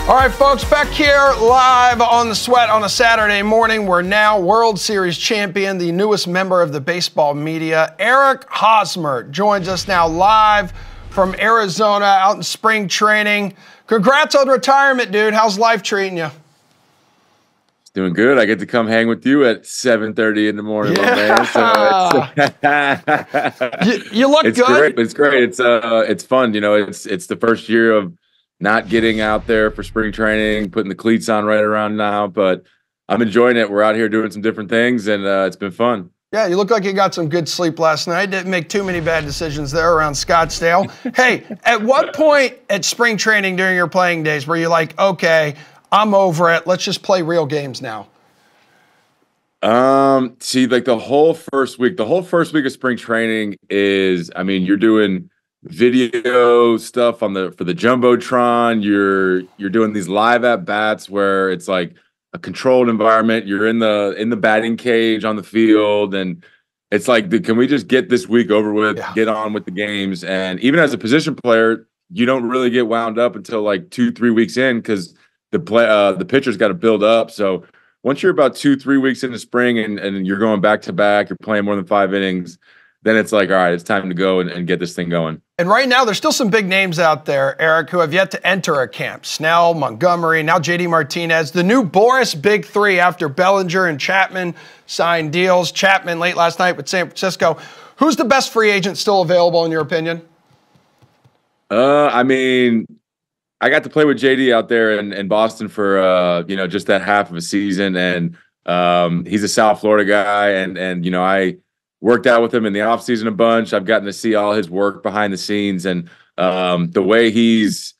All right, folks, back here live on The Sweat on a Saturday morning. We're now World Series champion, the newest member of the baseball media. Eric Hosmer joins us now live from Arizona out in spring training. Congrats on retirement, dude. How's life treating you? It's doing good. I get to come hang with you at 7:30 in the morning, my man. So you look it's good. Great. It's great. It's fun. You know, it's the first year of not getting out there for spring training, putting the cleats on right around now, but I'm enjoying it. We're out here doing some different things, and it's been fun. Yeah, you look like you got some good sleep last night. Didn't make too many bad decisions there around Scottsdale. Hey, at what point at spring training during your playing days were you like, okay, I'm over it, let's just play real games now? See, like the whole first week of spring training is, I mean, you're doing video stuff for the Jumbotron. You're doing these live at bats where it's like a controlled environment. You're in the batting cage on the field, and it's like, can we just get this week over with, get on with the games? And even as a position player, you don't really get wound up until like 2-3 weeks in, because the pitcher's got to build up. So once you're about 2-3 weeks into spring and you're going back to back, you're playing more than 5 innings, then it's like, all right, it's time to go and get this thing going. And right now, there's still some big names out there, Eric, who have yet to enter a camp. Snell, Montgomery, now J.D. Martinez. The new Boris Big Three after Bellinger and Chapman signed deals. Chapman late last night with San Francisco. Who's the best free agent still available, in your opinion? I mean, I got to play with JD out there in Boston for just that half of a season, and he's a South Florida guy, and I worked out with him in the offseason a bunch. I've gotten to see all his work behind the scenes, and the way he's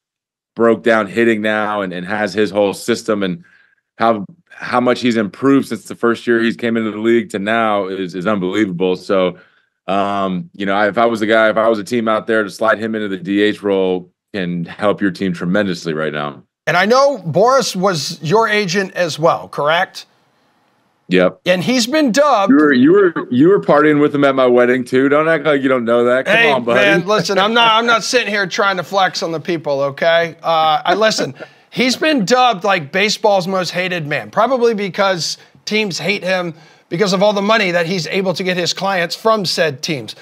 broke down hitting now and has his whole system, and how much he's improved since the first year he's came into the league to now is unbelievable. So, if I was a team out there, to slide him into the DH role can help your team tremendously right now. And I know Boris was your agent as well, correct? Yep. And he's been dubbed. You were partying with him at my wedding too. Don't act like you don't know that. Come on, buddy. Man, listen, I'm not sitting here trying to flex on the people, okay? Listen, he's been dubbed like baseball's most hated man, probably because teams hate him because of all the money that he's able to get his clients from said teams.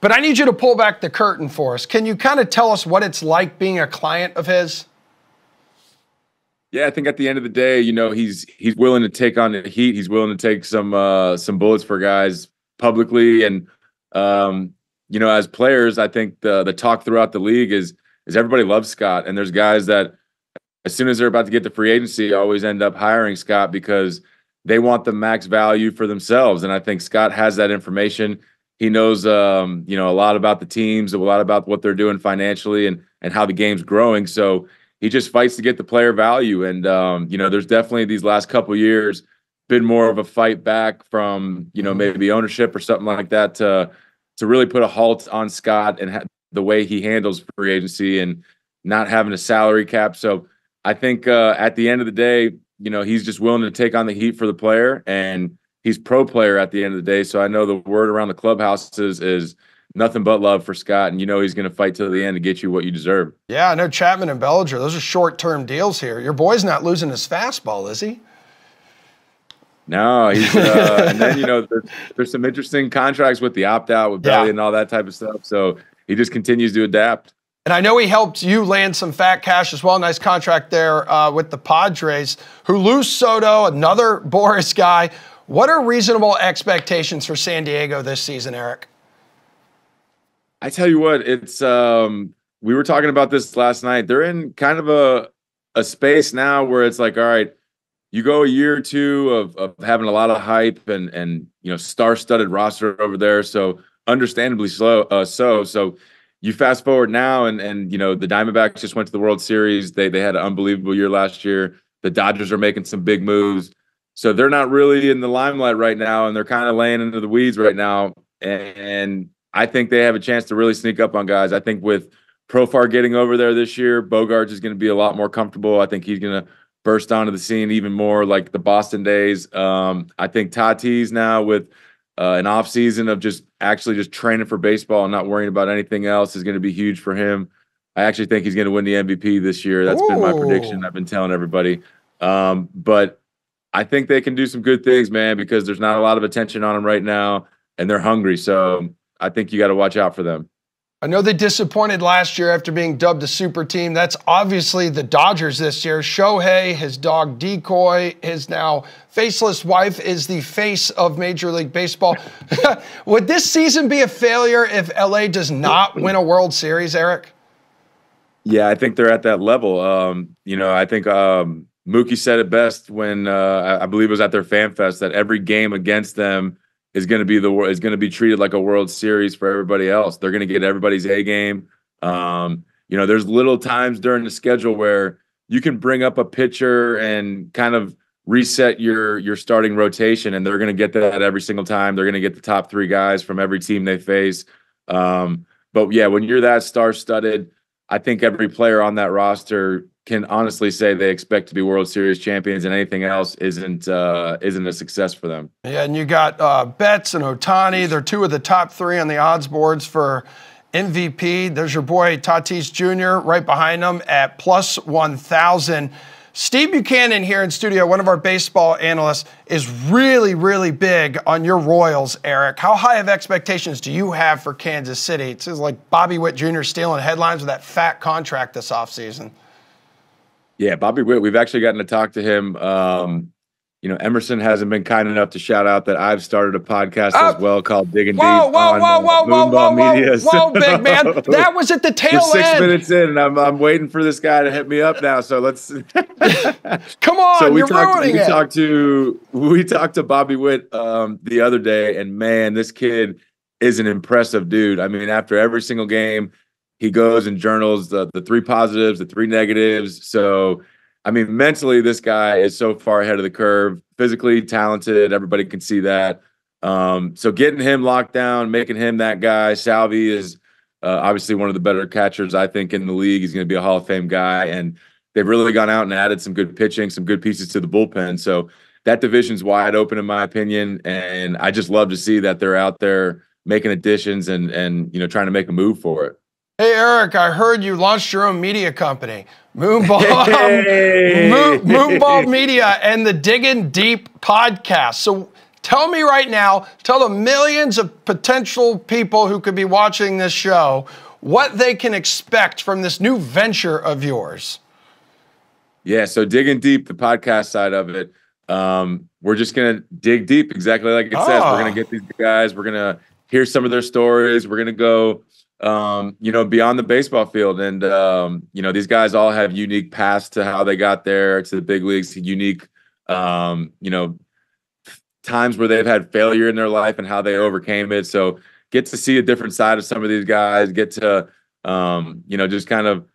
But I need you to pull back the curtain for us. Can you kind of tell us what it's like being a client of his? Yeah, I think at the end of the day, he's willing to take on the heat. He's willing to take some bullets for guys publicly, and as players, I think the talk throughout the league is everybody loves Scott, and there's guys that as soon as they're about to get to free agency, always end up hiring Scott because they want the max value for themselves. And I think Scott has that information. He knows a lot about the teams, a lot about what they're doing financially and how the game's growing. So he just fights to get the player value. And, there's definitely these last couple of years been more of a fight back from, maybe ownership or something like that to really put a halt on Scott and the way he handles free agency and not having a salary cap. So I think at the end of the day, he's just willing to take on the heat for the player, and he's pro player at the end of the day. So I know the word around the clubhouse is nothing but love for Scott, and he's going to fight till the end to get you what you deserve. Yeah, I know Chapman and Bellinger, those are short-term deals here. Your boy's not losing his fastball, is he? No, he's and then there's some interesting contracts with the opt-out with Belly and all that type of stuff. So he just continues to adapt. And I know he helped you land some fat cash as well. Nice contract there with the Padres, who lose Soto, another Boris guy. What are reasonable expectations for San Diego this season, Eric? I tell you what, it's we were talking about this last night. They're in kind of a space now where it's like, all right, you go a year or two of having a lot of hype and star-studded roster over there, so understandably slow. So you fast forward now, and the Diamondbacks just went to the World Series. They had an unbelievable year last year. The Dodgers are making some big moves, so they're not really in the limelight right now, and they're kind of laying into the weeds right now. And I think they have a chance to really sneak up on guys. I think with Profar getting over there this year, Bogarts is going to be a lot more comfortable. I think he's going to burst onto the scene even more like the Boston days. I think Tatis now with an offseason of just training for baseball and not worrying about anything else is going to be huge for him. I actually think he's going to win the MVP this year. That's been my prediction. I've been telling everybody. But I think they can do some good things, man, because there's not a lot of attention on them right now, and they're hungry. So I think you got to watch out for them. I know they disappointed last year after being dubbed a super team. That's obviously the Dodgers this year. Shohei, his dog Decoy, his now faceless wife is the face of Major League Baseball. Would this season be a failure if LA does not win a World Series, Eric? Yeah, I think they're at that level. I think Mookie said it best when I believe it was at their Fan Fest that every game against them is going to be treated like a World Series for everybody else. They're going to get everybody's A game. There's little times during the schedule where you can bring up a pitcher and kind of reset your starting rotation, and they're going to get that every single time. They're going to get the top 3 guys from every team they face. But yeah, when you're that star-studded, I think every player on that roster can honestly say they expect to be World Series champions, and anything else isn't a success for them. Yeah, and you got Betts and Ohtani. They're 2 of the top 3 on the odds boards for MVP. There's your boy Tatis Jr. right behind them at plus 1,000. Steve Buchanan here in studio, one of our baseball analysts, is really, really big on your Royals, Eric. How high of expectations do you have for Kansas City? It seems like Bobby Witt Jr. stealing headlines with that fat contract this offseason. Yeah, Bobby Witt, we've actually gotten to talk to him. Emerson hasn't been kind enough to shout out that I've started a podcast as well called Diggin Deep on MoonBall Media. Whoa, big man. That was at the tail end. 6 end. minutes in, and I'm waiting for this guy to hit me up now. So let's come on. So you're ruining it. We talked to Bobby Witt the other day, and man, this kid is an impressive dude. I mean, after every single game, he goes and journals the 3 positives, the 3 negatives. So, I mean, mentally, this guy is so far ahead of the curve. Physically talented, everybody can see that. So getting him locked down, making him that guy. Salvi is obviously one of the better catchers, I think, in the league. He's going to be a Hall of Fame guy. And they've really gone out and added some good pitching, some good pieces to the bullpen. So that division's wide open, in my opinion. And I just love to see that they're out there making additions and trying to make a move for it. Hey, Eric, I heard you launched your own media company, MoonBall, MoonBall Media, and the Diggin Deep podcast. So tell me right now, tell the millions of potential people who could be watching this show what they can expect from this new venture of yours. Yeah, so Diggin Deep, the podcast side of it, we're just going to dig deep, exactly like it says. We're going to get these guys. We're going to hear some of their stories. We're going to go beyond the baseball field. And, these guys all have unique paths to how they got there to the big leagues, unique, times where they've had failure in their life and how they overcame it. So get to see a different side of some of these guys, get to, just kind of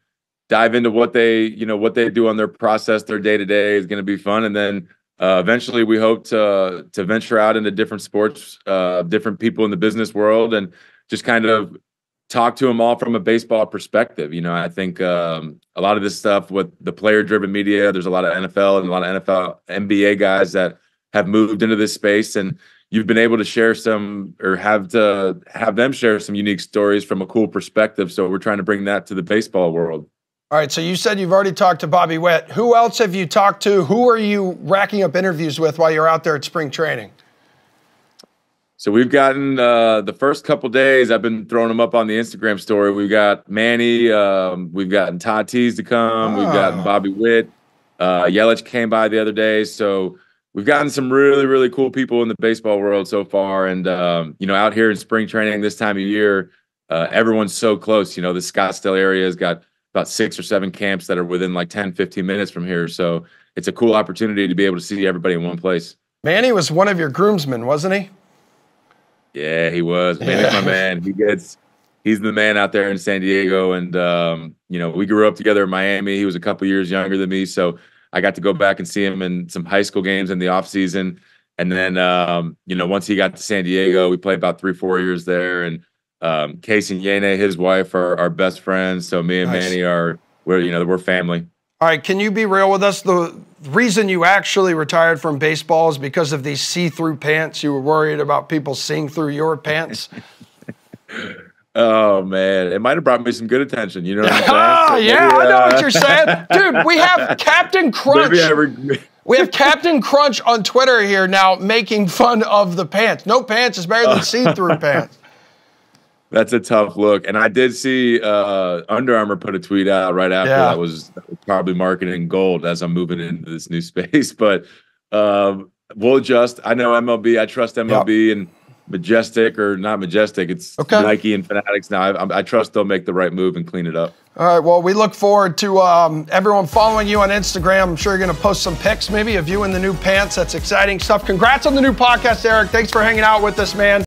dive into what they do on their process, their day-to-day is going to be fun. And then eventually we hope to venture out into different sports, different people in the business world, and just kind of talk to them all from a baseball perspective. I think a lot of this stuff with the player-driven media, there's a lot of NFL and a lot of NFL, NBA guys that have moved into this space, and you've been able to share some, or have them share some unique stories from a cool perspective. So we're trying to bring that to the baseball world. All right, so you said you've already talked to Bobby Witt. Who else have you talked to? Who are you racking up interviews with while you're out there at spring training? So we've gotten the first couple days, I've been throwing them up on the Instagram story. We've got Manny, we've gotten Tatis to come, we've gotten Bobby Witt, Yelich came by the other day. So we've gotten some really, really cool people in the baseball world so far. And, out here in spring training this time of year, everyone's so close. The Scottsdale area has got about 6 or 7 camps that are within like 10, 15 minutes from here. So it's a cool opportunity to be able to see everybody in one place. Manny was one of your groomsmen, wasn't he? Yeah, he was. Manny's my man. He's the man out there in San Diego. And, we grew up together in Miami. He was a couple years younger than me. So I got to go back and see him in some high school games in the off season. And then, once he got to San Diego, we played about 3-4 years there. And Casey and Yene, his wife, are best friends. So me and Manny we're family. All right, can you be real with us? The reason you actually retired from baseball is because of these see-through pants. You were worried about people seeing through your pants. Oh man, it might have brought me some good attention. You know what I'm saying? Oh, yeah, I know what you're saying. Dude, we have Captain Crunch. We have Captain Crunch on Twitter here now making fun of the pants. No pants is better than see-through pants. That's a tough look. And I did see Under Armour put a tweet out right after that was probably marketing gold as I'm moving into this new space. But we'll adjust. I know MLB. I trust MLB and Majestic or not Majestic. It's Nike and Fanatics now. I trust they'll make the right move and clean it up. All right. Well, we look forward to everyone following you on Instagram. I'm sure you're going to post some pics maybe of you in the new pants. That's exciting stuff. Congrats on the new podcast, Eric. Thanks for hanging out with us, man.